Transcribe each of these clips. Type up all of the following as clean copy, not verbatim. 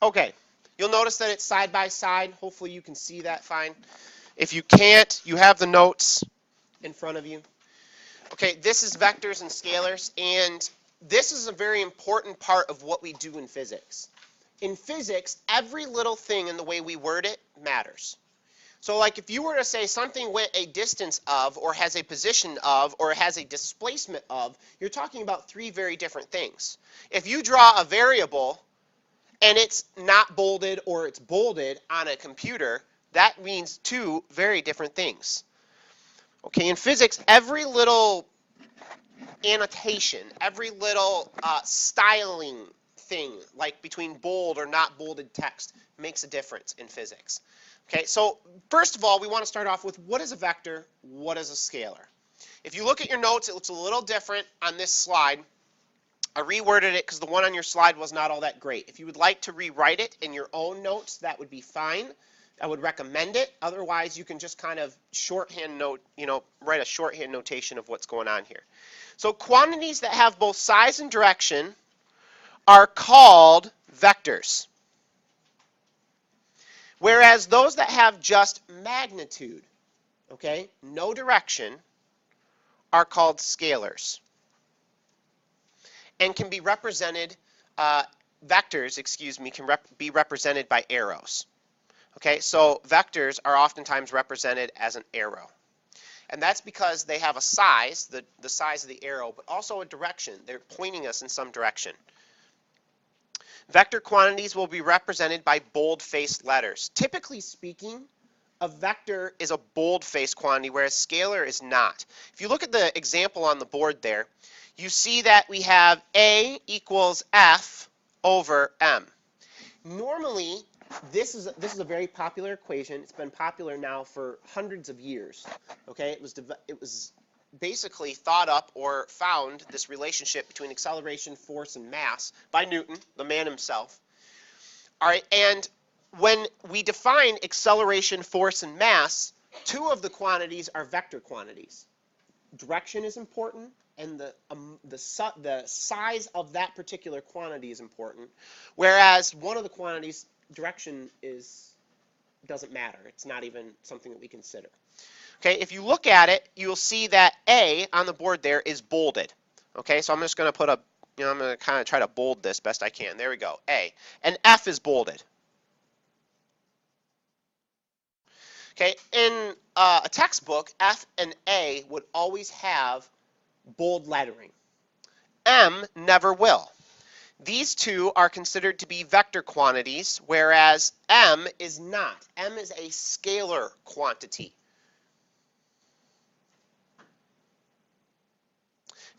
Okay, you'll notice that it's side by side. Hopefully you can see that fine. If you can't, you have the notes in front of you. Okay, this is vectors and scalars, and this is a very important part of what we do in physics. In physics, every little thing in the way we word it matters. So like if you were to say something went a distance of, or has a position of, or has a displacement of, you're talking about three very different things. If you draw a variable and it's not bolded or it's bolded on a computer, that means two very different things. Okay, in physics, every little annotation, every little styling thing, like between bold or not bolded text, makes a difference in physics. Okay, so first of all, we want to start off with what is a vector, what is a scalar? If you look at your notes, it looks a little different on this slide. I reworded it because the one on your slide was not all that great. If you would like to rewrite it in your own notes, that would be fine. I would recommend it. Otherwise, you can just kind of shorthand note, write a shorthand notation of what's going on here. So quantities that have both size and direction are called vectors. Whereas those that have just magnitude, okay, no direction, are called scalars. And can be represented, vectors, can be represented by arrows. Okay, so vectors are oftentimes represented as an arrow. And that's because they have a size, the size of the arrow, but also a direction. They're pointing us in some direction. Vector quantities will be represented by bold-faced letters. Typically speaking, a vector is a bold-faced quantity, whereas scalar is not. If you look at the example on the board there, you see that we have A equals F over M. Normally, this is a very popular equation. It's been popular now for hundreds of years. Okay, it was basically thought up or found, this relationship between acceleration, force, and mass by Newton, the man himself. All right, and when we define acceleration, force, and mass, two of the quantities are vector quantities. Direction is important, and the size of that particular quantity is important, whereas one of the quantities, direction, doesn't matter. It's not even something that we consider. Okay, if you look at it, you'll see that A on the board there is bolded. Okay, so I'm just going to put I'm going to kind of try to bold this best I can. There we go, A. And F is bolded. Okay, in a textbook, F and A would always have bold lettering. M never will. These two are considered to be vector quantities, whereas M is not. M is a scalar quantity.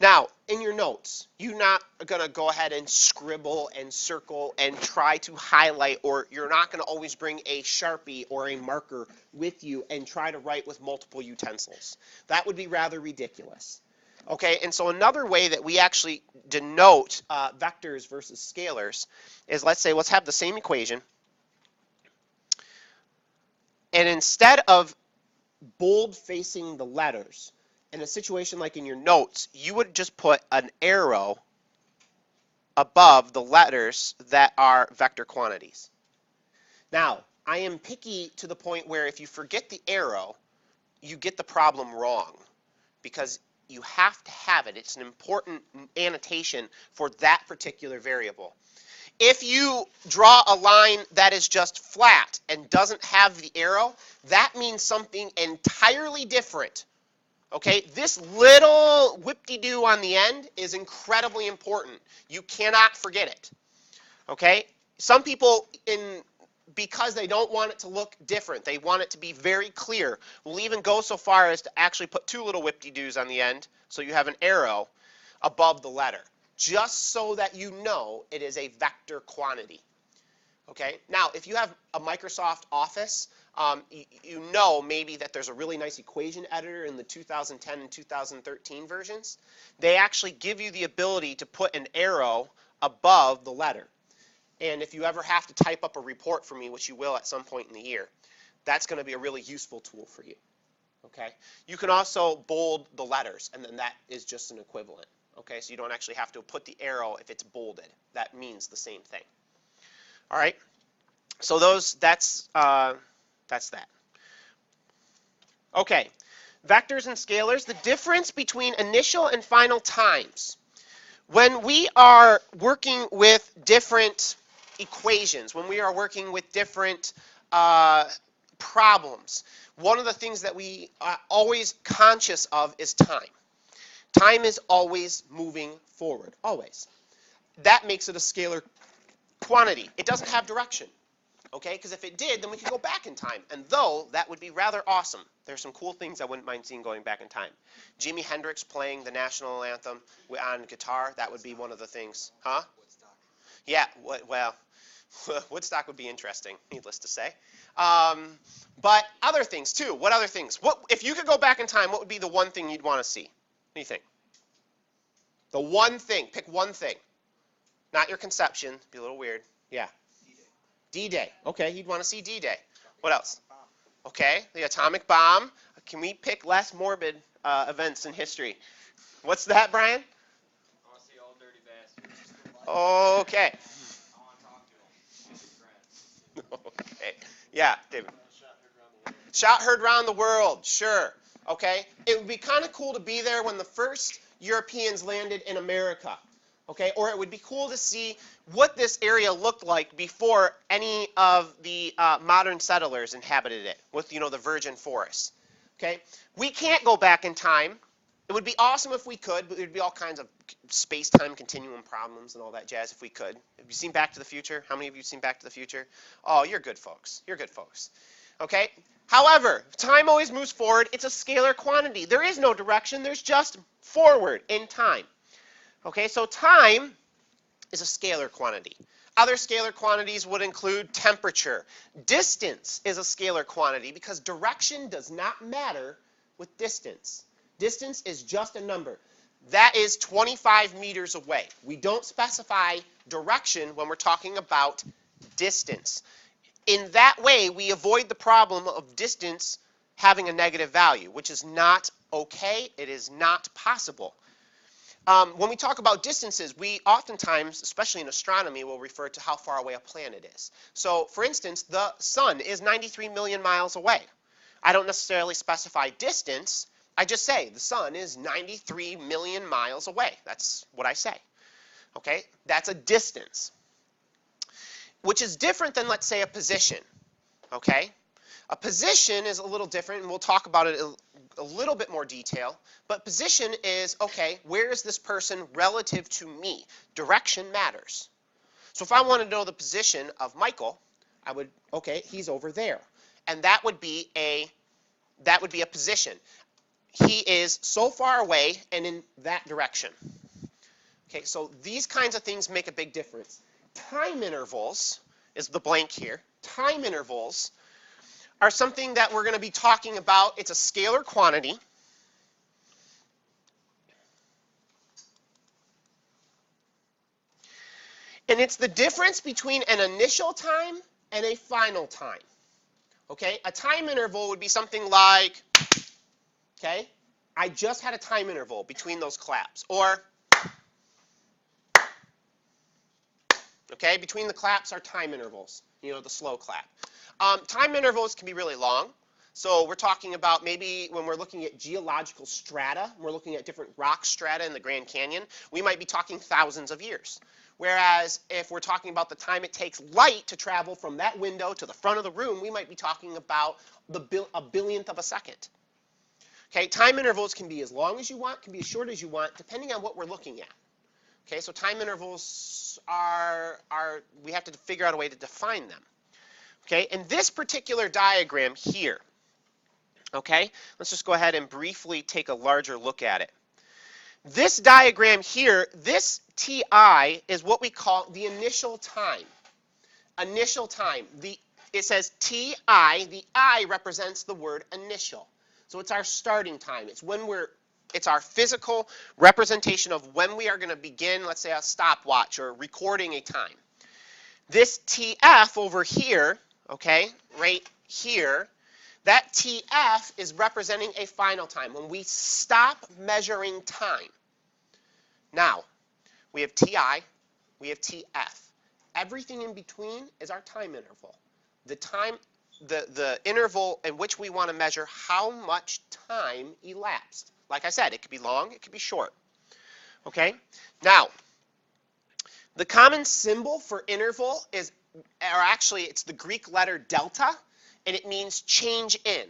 Now, in your notes, you're not going to go ahead and scribble and circle and try to highlight, or you're not going to always bring a Sharpie or a marker with you and try to write with multiple utensils. That would be rather ridiculous. Okay, and so another way that we actually denote vectors versus scalars is, let's have the same equation, and instead of bold facing the letters, in a situation like in your notes, you would just put an arrow above the letters that are vector quantities. Now, I am picky to the point where if you forget the arrow, you get the problem wrong, because you have to have it. It's an important annotation for that particular variable. If you draw a line that is just flat and doesn't have the arrow, that means something entirely different. Okay, this little whip-de-doo on the end is incredibly important. You cannot forget it. Okay, some people, because they don't want it to look different, they want it to be very clear, will even go so far as to actually put two little whip-de-doos on the end, so you have an arrow above the letter, just so that you know it is a vector quantity. Okay, now if you have a Microsoft Office, you know maybe that there's a really nice equation editor in the 2010 and 2013 versions. They actually give you the ability to put an arrow above the letter. And if you ever have to type up a report for me, which you will at some point in the year, that's going to be a really useful tool for you. Okay, you can also bold the letters, and then that is just an equivalent. Okay, so you don't actually have to put the arrow if it's bolded. That means the same thing. All right. So that's that. Okay, vectors and scalars, the difference between initial and final times. When we are working with different equations, when we are working with different problems, one of the things that we are always conscious of is time. Time is always moving forward, always. That makes it a scalar quantity. It doesn't have direction. Okay, because if it did, then we could go back in time. And though that would be rather awesome, there's some cool things I wouldn't mind seeing going back in time. Jimi Hendrix playing the national anthem on guitar, that would be one of the things. Huh? Yeah, well, Woodstock would be interesting, needless to say. But other things too. What other things? What if you could go back in time, what would be the one thing you'd want to see? What do you think? The one thing. Pick one thing. Not your conception. It'd be a little weird. Yeah. D-Day. Okay, you'd want to see D-Day. What else? Okay, the atomic bomb. Can we pick less morbid events in history? What's that, Brian? I want to see all dirty bastards. Okay. I want to talk to them. Okay. Yeah, David. Shot heard around the world. Sure. Okay. It would be kind of cool to be there when the first Europeans landed in America. Okay, or it would be cool to see what this area looked like before any of the modern settlers inhabited it with, the virgin forests. Okay, we can't go back in time. It would be awesome if we could, but there'd be all kinds of space-time continuum problems and all that jazz if we could. Have you seen Back to the Future? How many of you have seen Back to the Future? Oh, you're good folks. You're good folks. Okay? However, time always moves forward. It's a scalar quantity. There is no direction. There's just forward in time. Okay, so time is a scalar quantity. Other scalar quantities would include temperature. Distance is a scalar quantity because direction does not matter with distance. Distance is just a number. That is 25 meters away. We don't specify direction when we're talking about distance. In that way, we avoid the problem of distance having a negative value, which is not okay. It is not possible. When we talk about distances, we oftentimes, especially in astronomy, will refer to how far away a planet is. So, for instance, the sun is 93 million miles away. I don't necessarily specify distance. I just say the sun is 93 million miles away. That's what I say. Okay? That's a distance, which is different than, let's say, a position. Okay? A position is a little different, and we'll talk about it a little bit more detail. But position is, okay, where is this person relative to me? Direction matters. So if I wanted to know the position of Michael, I would, okay, he's over there. And that would be a position. He is so far away and in that direction. Okay, so these kinds of things make a big difference. Time intervals is the blank here. Time intervals are something that we're going to be talking about. It's a scalar quantity. And it's the difference between an initial time and a final time. Okay? A time interval would be something like, okay, I just had a time interval between those claps. Or, okay, between the claps are time intervals, the slow clap. Time intervals can be really long. So we're talking about maybe when we're looking at geological strata, we're looking at different rock strata in the Grand Canyon, we might be talking thousands of years. Whereas if we're talking about the time it takes light to travel from that window to the front of the room, we might be talking about a billionth of a second. Okay, time intervals can be as long as you want, can be as short as you want, depending on what we're looking at. Okay, so time intervals we have to figure out a way to define them. Okay, in this particular diagram here, okay, let's just go ahead and briefly take a larger look at it. This diagram here, this TI is what we call the initial time. Initial time. It says TI, the I represents the word initial. So it's our starting time. It's our physical representation of when we are going to begin, let's say, a stopwatch or recording a time. This TF over here, okay, right here, that TF is representing a final time, when we stop measuring time. Now, we have TI, we have TF. Everything in between is our time interval. the interval in which we want to measure how much time elapsed. Like I said, it could be long, it could be short. Okay? Now, the common symbol for interval is, or actually it's the Greek letter delta, and it means change in.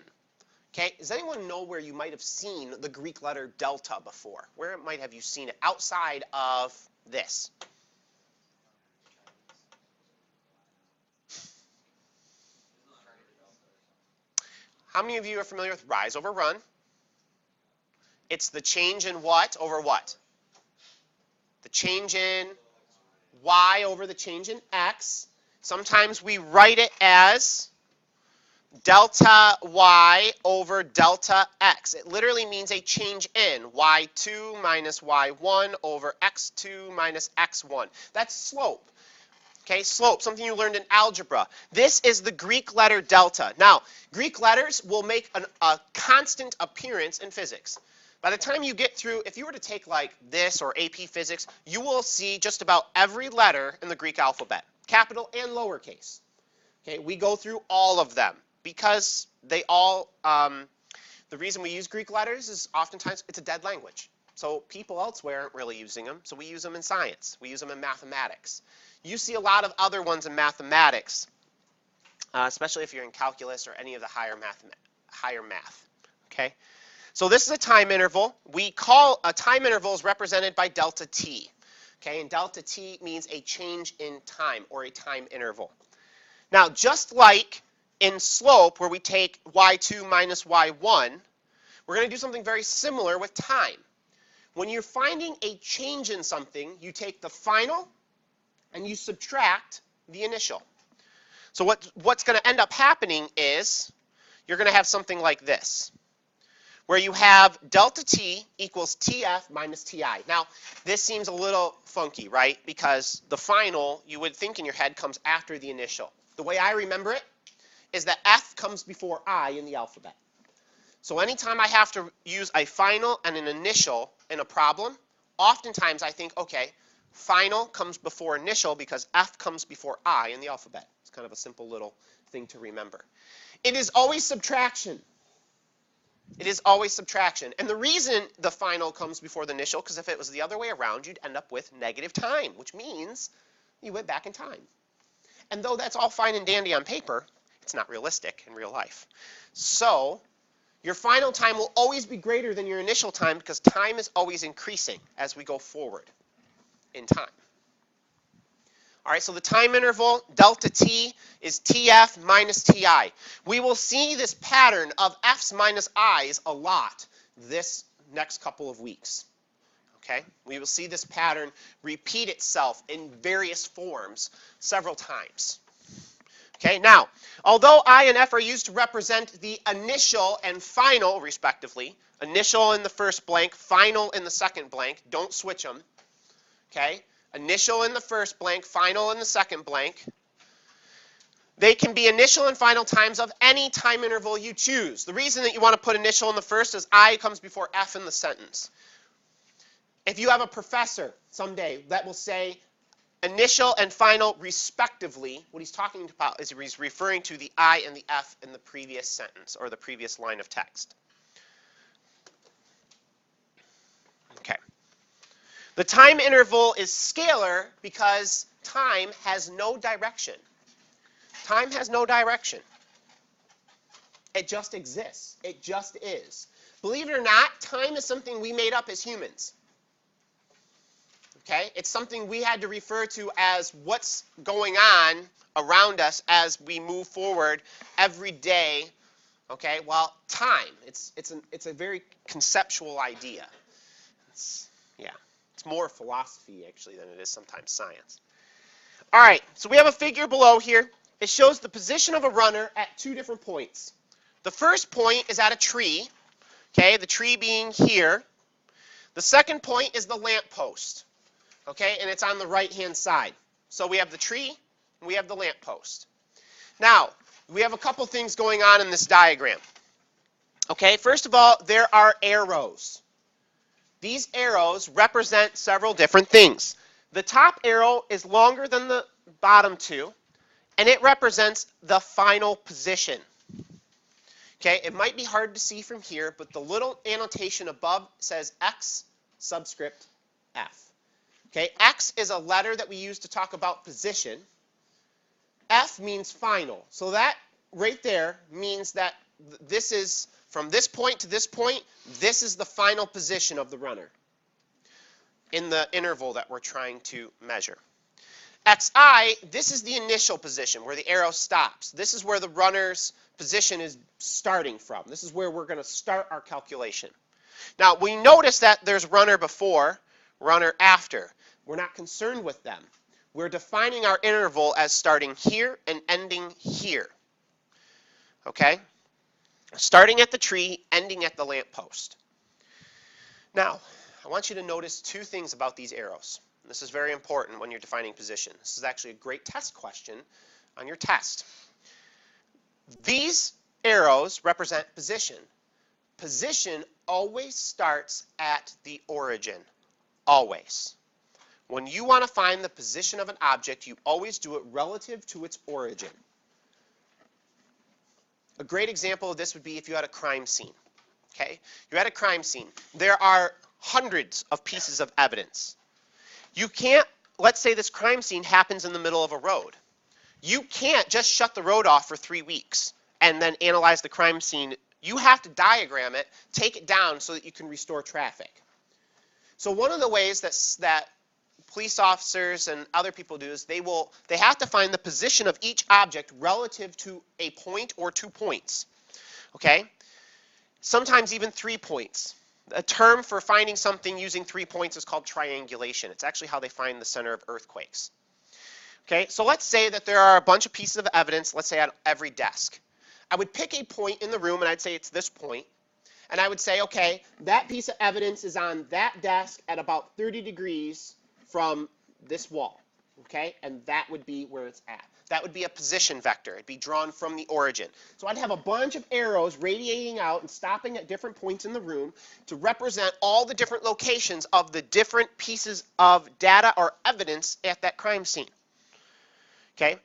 Okay? Does anyone know where you might have seen the Greek letter delta before? Where might have you seen it outside of this? How many of you are familiar with rise over run? It's the change in what over what? The change in y over the change in x. Sometimes we write it as delta y over delta x. It literally means a change in y2 minus y1 over x2 minus x1. That's slope. Okay, slope, something you learned in algebra. This is the Greek letter delta. Now, Greek letters will make a constant appearance in physics. By the time you get through, if you were to take like this or AP Physics, you will see just about every letter in the Greek alphabet, capital and lowercase. Okay, we go through all of them because they all, the reason we use Greek letters is oftentimes it's a dead language. So people elsewhere aren't really using them, so we use them in science. We use them in mathematics. You see a lot of other ones in mathematics, especially if you're in calculus or any of the higher math. Okay, so this is a time interval. We call a time interval is represented by delta t. Okay, and delta t means a change in time or a time interval. Now, just like in slope where we take y2 minus y1, we're going to do something very similar with time. When you're finding a change in something, you take the final and you subtract the initial. So what's going to end up happening is you're going to have something like this, where you have delta t equals tf minus ti. Now, this seems a little funky, right? Because the final, you would think in your head, comes after the initial. The way I remember it is that f comes before I in the alphabet. So anytime I have to use a final and an initial in a problem, oftentimes I think, okay, final comes before initial because f comes before I in the alphabet. It's kind of a simple little thing to remember. It is always subtraction. It is always subtraction. And the reason the final comes before the initial, because if it was the other way around, you'd end up with negative time, which means you went back in time. And though that's all fine and dandy on paper, it's not realistic in real life. So your final time will always be greater than your initial time because time is always increasing as we go forward in time. All right, so the time interval, delta t, is tf minus ti. We will see this pattern of f's minus i's a lot this next couple of weeks. Okay, we will see this pattern repeat itself in various forms several times. Okay, now, although I and f are used to represent the initial and final, respectively, initial in the first blank, final in the second blank, don't switch them. Okay, initial in the first blank, final in the second blank. They can be initial and final times of any time interval you choose. The reason that you want to put initial in the first is I comes before f in the sentence. If you have a professor someday that will say initial and final respectively, what he's talking about is he's referring to the I and the F in the previous sentence or the previous line of text. Okay. The time interval is scalar because time has no direction. Time has no direction. It just exists. It just is. Believe it or not, time is something we made up as humans. Okay? It's something we had to refer to as what's going on around us as we move forward every day. Okay? Well, time. It's a very conceptual idea. It's more philosophy actually than it is sometimes science. All right, so we have a figure below here. It shows the position of a runner at two different points. The first point is at a tree. Okay, the tree being here. The second point is the lamppost. Okay, and it's on the right-hand side. So we have the tree, and we have the lamppost. Now, we have a couple things going on in this diagram. Okay, first of all, there are arrows. These arrows represent several different things. The top arrow is longer than the bottom two, and it represents the final position. Okay, it might be hard to see from here, but the little annotation above says X subscript F. Okay, X is a letter that we use to talk about position. F means final. So that right there means that this is from this point to this point, this is the final position of the runner in the interval that we're trying to measure. XI, this is the initial position where the arrow stops. This is where the runner's position is starting from. This is where we're going to start our calculation. Now, we notice that there's runner before, runner after. We're not concerned with them. We're defining our interval as starting here and ending here. Okay? Starting at the tree, ending at the lamppost. Now, I want you to notice two things about these arrows. This is very important when you're defining position. This is actually a great test question on your test. These arrows represent position. Position always starts at the origin. Always. When you want to find the position of an object, you always do it relative to its origin. A great example of this would be if you had a crime scene. Okay? You're at a crime scene. There are hundreds of pieces of evidence. You can't, let's say this crime scene happens in the middle of a road. You can't just shut the road off for 3 weeks and then analyze the crime scene. You have to diagram it, take it down so that you can restore traffic. So one of the ways that police officers and other people do is they have to find the position of each object relative to a point or 2 points. Okay? Sometimes even 3 points. A term for finding something using 3 points is called triangulation. It's actually how they find the center of earthquakes. Okay, so let's say that there are a bunch of pieces of evidence, let's say on every desk. I would pick a point in the room and I'd say it's this point. And I would say, okay, that piece of evidence is on that desk at about 30 degrees from this wall. Okay, and that would be where it's at. That would be a position vector. It'd be drawn from the origin. So I'd have a bunch of arrows radiating out and stopping at different points in the room to represent all the different locations of the different pieces of data or evidence at that crime scene. Okay?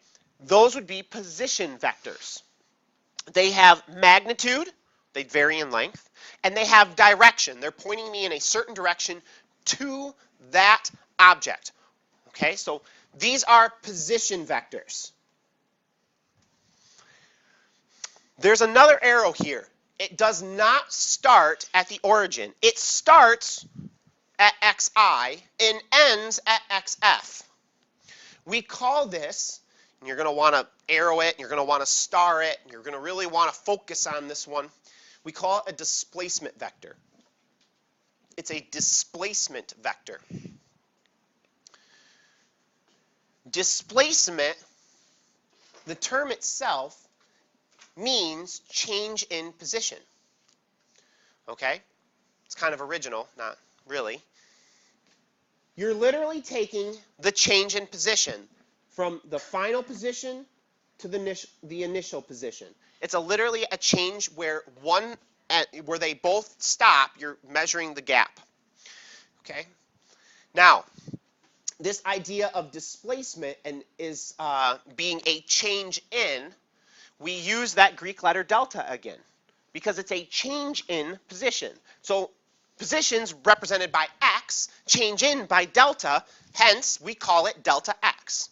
Those would be position vectors. They have magnitude, they vary in length, and they have direction. They're pointing me in a certain direction to that object. Okay? So these are position vectors. There's another arrow here. It does not start at the origin. It starts at xi and ends at xf. We call this, and you're going to want to arrow it, and you're going to want to star it, and you're going to really want to focus on this one. We call it a displacement vector. It's a displacement vector. Displacement, the term itself, means change in position. Okay? It's kind of original, not really. You're literally taking the change in position from the final position to the initial position. It's literally a change where where they both stop, you're measuring the gap. Okay? Now, this idea of displacement and is being a change in, we use that Greek letter delta again because it's a change in position. So positions represented by x change in by delta, hence we call it delta x.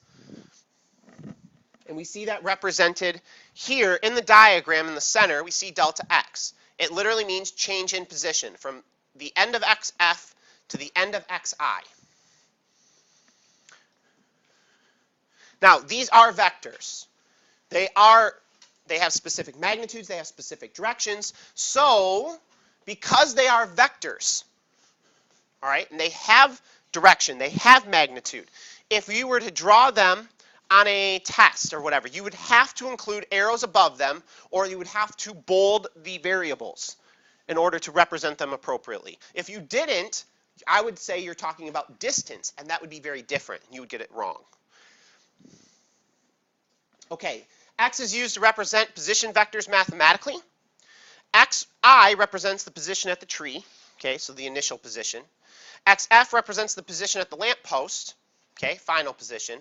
And we see that represented here in the diagram in the center, we see delta x. It literally means change in position from the end of xf to the end of xi. Now, these are vectors. They have specific magnitudes, they have specific directions. So, because they are vectors, all right, and they have direction, they have magnitude, if you were to draw them on a test or whatever, you would have to include arrows above them, or you would have to bold the variables in order to represent them appropriately. If you didn't, I would say you're talking about distance, and that would be very different. You would get it wrong. Okay, x is used to represent position vectors mathematically. xi represents the position at the tree, okay, so the initial position. xf represents the position at the lamppost, okay, final position.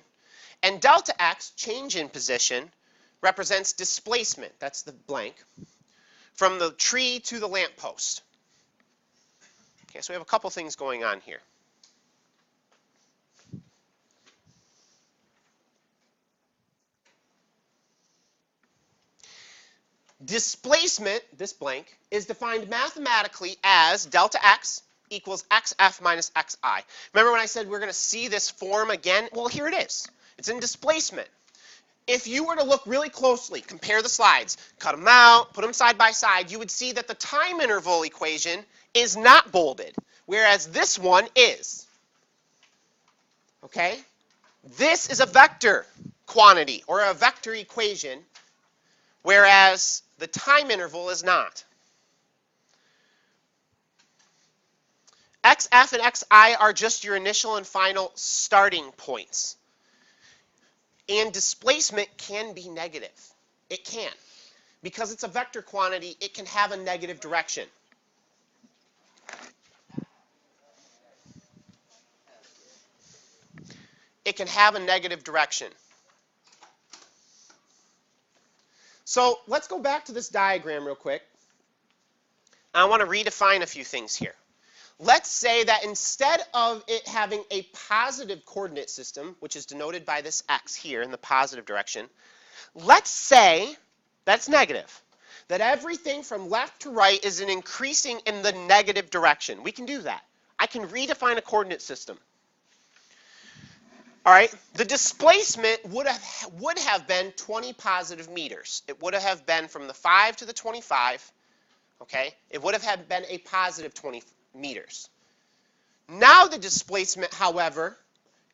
And delta x, change in position, represents displacement, that's the blank, from the tree to the lamppost. Okay, so we have a couple things going on here. Displacement, this blank, is defined mathematically as delta x equals xf minus xi. Remember when I said we're going to see this form again? Well, here it is. It's in displacement. If you were to look really closely, compare the slides, cut them out, put them side by side, you would see that the time interval equation is not bolded, whereas this one is. Okay? This is a vector quantity, or a vector equation, whereas the time interval is not. xf and xi are just your initial and final starting points. And displacement can be negative. It can. Because it's a vector quantity, it can have a negative direction. It can have a negative direction. So let's go back to this diagram real quick. I want to redefine a few things here. Let's say that instead of it having a positive coordinate system, which is denoted by this x here in the positive direction, let's say that's negative. That everything from left to right is increasing in the negative direction. We can do that. I can redefine a coordinate system. All right, the displacement would have been 20 positive meters. It would have been from the 5 to the 25, okay? It would have been a positive 20 meters. Now the displacement, however,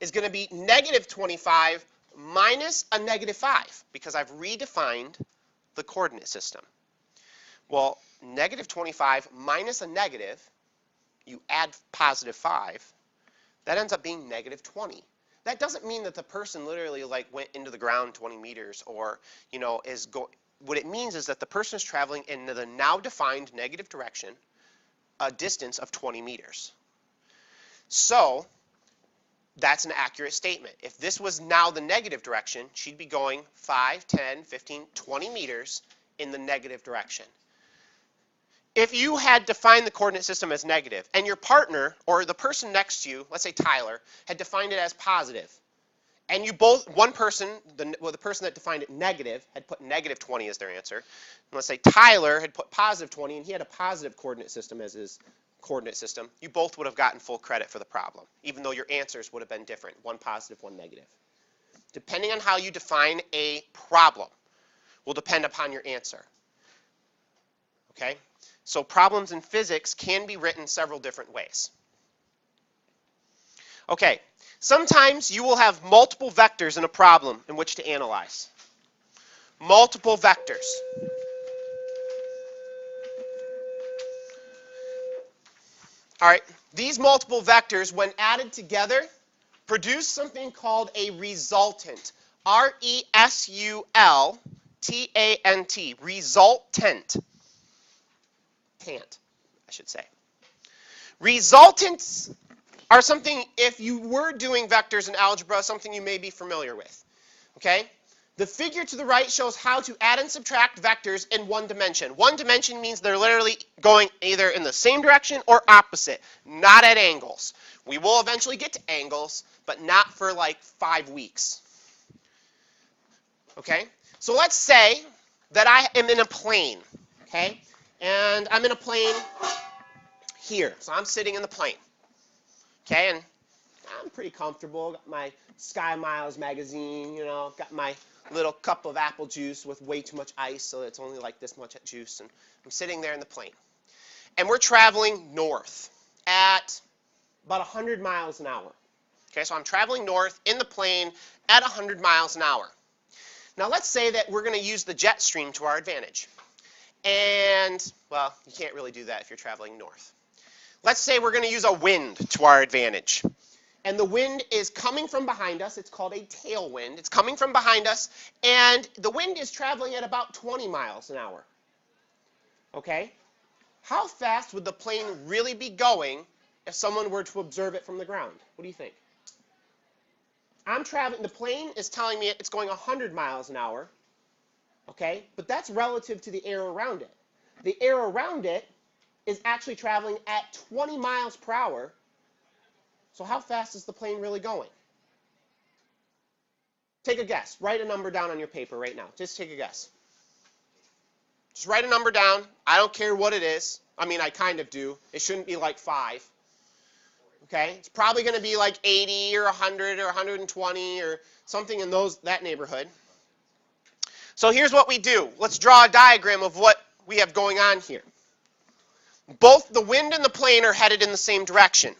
is going to be negative 25 minus a negative 5, because I've redefined the coordinate system. Well, negative 25 minus a negative, you add positive 5, that ends up being negative 20. That doesn't mean that the person literally went into the ground 20 meters or, what it means is that the person is traveling in the now defined negative direction, a distance of 20 meters. So that's an accurate statement. If this was now the negative direction, she'd be going 5, 10, 15, 20 meters in the negative direction. If you had defined the coordinate system as negative, and your partner, or the person next to you, let's say Tyler, had defined it as positive, and you both, one person, the person that defined it negative, had put negative 20 as their answer, and let's say Tyler had put positive 20, and he had a positive coordinate system as his coordinate system, you both would have gotten full credit for the problem, even though your answers would have been different, one positive, one negative. Depending on how you define a problem will depend upon your answer. Okay? So problems in physics can be written several different ways. Okay, sometimes you will have multiple vectors in a problem in which to analyze. Multiple vectors. All right, these multiple vectors, when added together, produce something called a resultant. R-E-S-U-L-T-A-N-T, resultant. Tant, I should say. Resultants are something, if you were doing vectors in algebra, something you may be familiar with. Okay? The figure to the right shows how to add and subtract vectors in one dimension. One dimension means they're literally going either in the same direction or opposite, not at angles. We will eventually get to angles, but not for 5 weeks. Okay? So let's say that I am in a plane. Okay? And I'm in a plane here. So I'm sitting in the plane. Okay, and I'm pretty comfortable. Got my Sky Miles magazine, got my little cup of apple juice with way too much ice, so it's only this much juice. And I'm sitting there in the plane. And we're traveling north at about 100 miles an hour. Okay, so I'm traveling north in the plane at 100 miles an hour. Now let's say that we're going to use the jet stream to our advantage. And, well, you can't really do that if you're traveling north. Let's say we're going to use a wind to our advantage. And the wind is coming from behind us. It's called a tailwind. It's coming from behind us, and the wind is traveling at about 20 miles an hour. Okay? How fast would the plane really be going if someone were to observe it from the ground? What do you think? I'm traveling, the plane is telling me it's going 100 miles an hour, okay? But that's relative to the air around it. The air around it is actually traveling at 20 miles per hour. So how fast is the plane really going? Take a guess. Write a number down on your paper right now. Just take a guess. Just write a number down. I don't care what it is. I mean, I kind of do. It shouldn't be like 5. Okay? It's probably going to be like 80 or 100 or 120 or something in that neighborhood. So here's what we do. Let's draw a diagram of what we have going on here. Both the wind and the plane are headed in the same direction.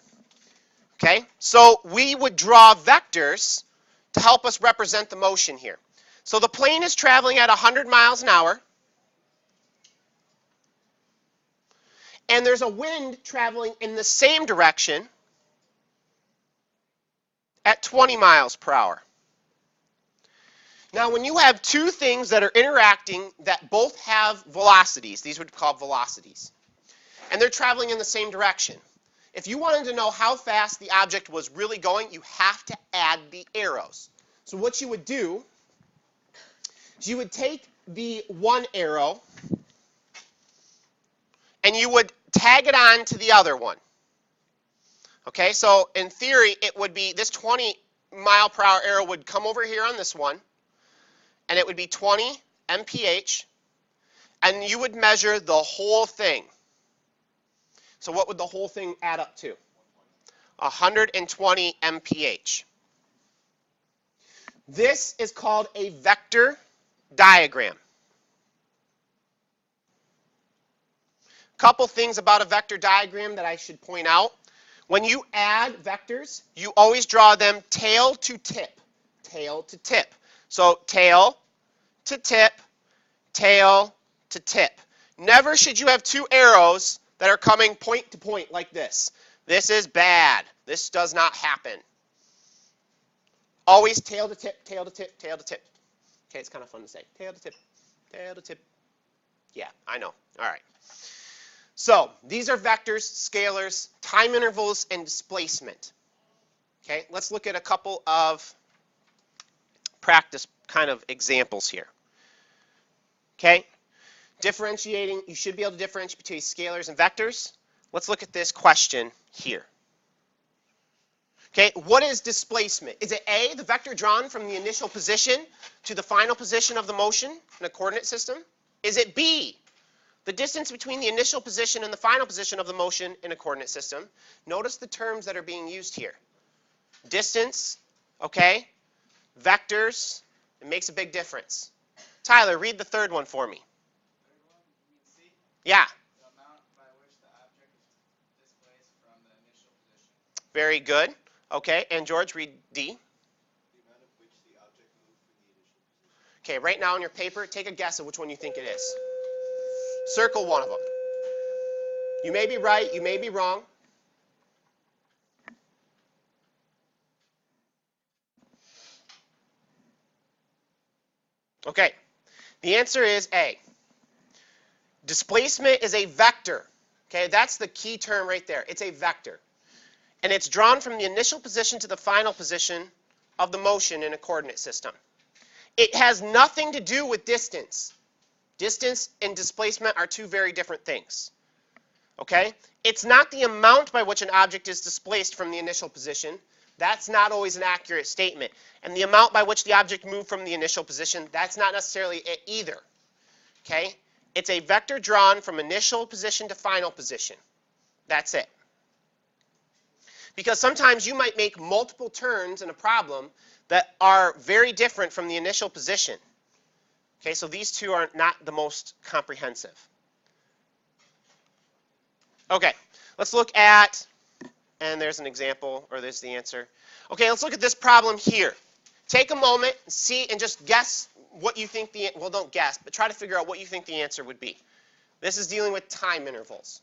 Okay? So we would draw vectors to help us represent the motion here. So the plane is traveling at 100 miles an hour. And there's a wind traveling in the same direction at 20 miles per hour. Now, when you have two things that are interacting that both have velocities, these would be called velocities, and they're traveling in the same direction. If you wanted to know how fast the object was really going, you have to add the arrows. So what you would do is you would take the one arrow and you would tag it on to the other one. Okay, so in theory, it would be this 20 mile per hour arrow would come over here on this one, and it would be 20 mph, and you would measure the whole thing. So what would the whole thing add up to? 120 mph. This is called a vector diagram. Couple things about a vector diagram that I should point out. When you add vectors, you always draw them tail to tip. Tail to tip. So tail to tip, tail to tip. Never should you have two arrows that are coming point to point like this. This is bad. This does not happen. Always tail to tip, tail to tip, tail to tip. Okay, it's kind of fun to say. Tail to tip, tail to tip. Yeah, I know. All right. So these are vectors, scalars, time intervals, and displacement. Okay, let's look at a couple of practice kind of examples here. Okay, differentiating, you should be able to differentiate between scalars and vectors. Let's look at this question here. Okay, what is displacement? Is it A, the vector drawn from the initial position to the final position of the motion in a coordinate system? Is it B, the distance between the initial position and the final position of the motion in a coordinate system? Notice the terms that are being used here. Distance, okay, vectors, it makes a big difference. Tyler, read the third one for me. Yeah. The amount by which the object is displaced from the initial position. Very good. Okay, and George, read D. The amount of which the object moved from the initial position. Okay, right now on your paper, take a guess of which one you think it is. Circle one of them. You may be right, you may be wrong. Okay, the answer is A. Displacement is a vector. Okay, that's the key term right there. It's a vector. And it's drawn from the initial position to the final position of the motion in a coordinate system. It has nothing to do with distance. Distance and displacement are two very different things. Okay? It's not the amount by which an object is displaced from the initial position. That's not always an accurate statement. And the amount by which the object moved from the initial position, that's not necessarily it either. Okay? It's a vector drawn from initial position to final position. That's it. Because sometimes you might make multiple turns in a problem that are very different from the initial position. Okay, so these two are not the most comprehensive. Okay, let's look at, and there's an example, or there's the answer. Okay, let's look at this problem here. Take a moment, see, and just guess what you think the, well, don't guess, but try to figure out what you think the answer would be. This is dealing with time intervals.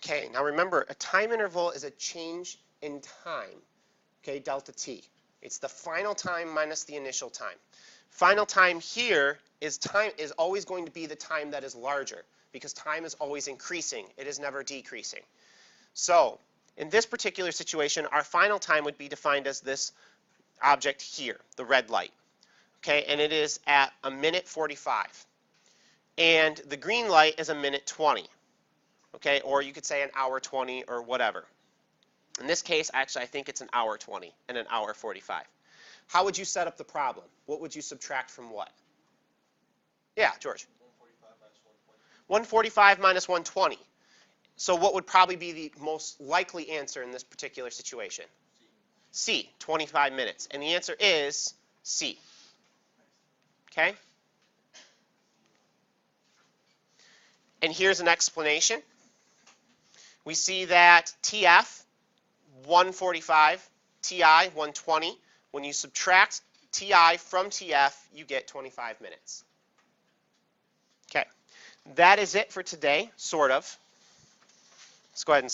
Okay, now remember, a time interval is a change in time, okay, delta t. It's the final time minus the initial time. Final time here is always going to be the time that is larger, because time is always increasing. It is never decreasing. So, in this particular situation, our final time would be defined as this object here, the red light. Okay, and it is at a minute 45. And the green light is a minute 20. Okay, or you could say an hour 20 or whatever. In this case, actually, I think it's an hour 20 and an hour 45. How would you set up the problem? What would you subtract from what? Yeah, George. 145 minus 120. So what would probably be the most likely answer in this particular situation? C, 25 minutes. And the answer is C. Okay? And here's an explanation. We see that TF, 145, TI, 120. When you subtract TI from TF, you get 25 minutes. Okay, that is it for today, sort of. Let's go ahead and